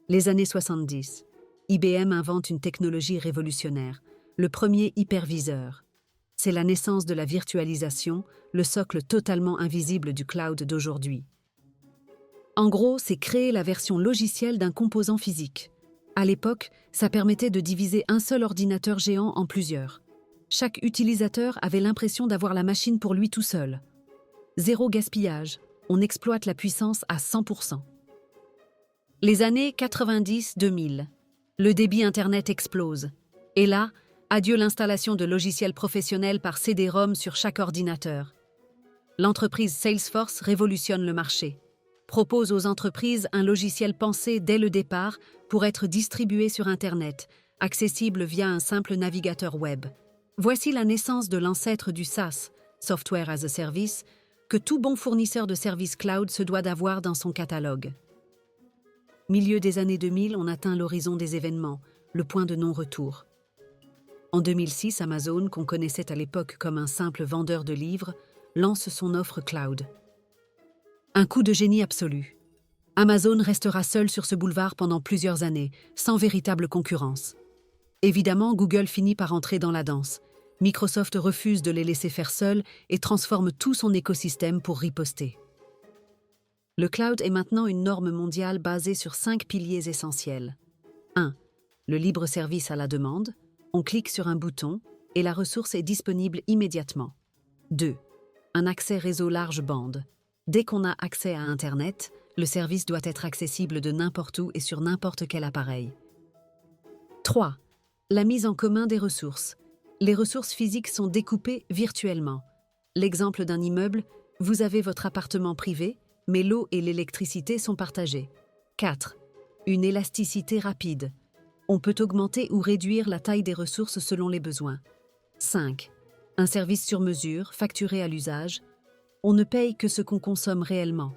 Les années 70. IBM invente une technologie révolutionnaire, le premier hyperviseur. C'est la naissance de la virtualisation, le socle totalement invisible du cloud d'aujourd'hui. En gros, c'est créer la version logicielle d'un composant physique. À l'époque, ça permettait de diviser un seul ordinateur géant en plusieurs. Chaque utilisateur avait l'impression d'avoir la machine pour lui tout seul. Zéro gaspillage, on exploite la puissance à 100%. Les années 90-2000. Le débit Internet explose. Et là, adieu l'installation de logiciels professionnels par CD-ROM sur chaque ordinateur. L'entreprise Salesforce révolutionne le marché. Propose aux entreprises un logiciel pensé dès le départ pour être distribué sur Internet, accessible via un simple navigateur web. Voici la naissance de l'ancêtre du SaaS, Software as a Service, que tout bon fournisseur de services cloud se doit d'avoir dans son catalogue. Milieu des années 2000, on atteint l'horizon des événements, le point de non-retour. En 2006, Amazon, qu'on connaissait à l'époque comme un simple vendeur de livres, lance son offre cloud. Un coup de génie absolu. Amazon restera seul sur ce boulevard pendant plusieurs années, sans véritable concurrence. Évidemment, Google finit par entrer dans la danse. Microsoft refuse de les laisser faire seuls et transforme tout son écosystème pour riposter. Le cloud est maintenant une norme mondiale basée sur 5 piliers essentiels. 1. Le libre service à la demande. On clique sur un bouton et la ressource est disponible immédiatement. 2. Un accès réseau large bande. Dès qu'on a accès à Internet, le service doit être accessible de n'importe où et sur n'importe quel appareil. 3. La mise en commun des ressources. Les ressources physiques sont découpées virtuellement. L'exemple d'un immeuble, vous avez votre appartement privé, mais l'eau et l'électricité sont partagées. 4. Une élasticité rapide. On peut augmenter ou réduire la taille des ressources selon les besoins. 5. Un service sur mesure, facturé à l'usage. On ne paye que ce qu'on consomme réellement.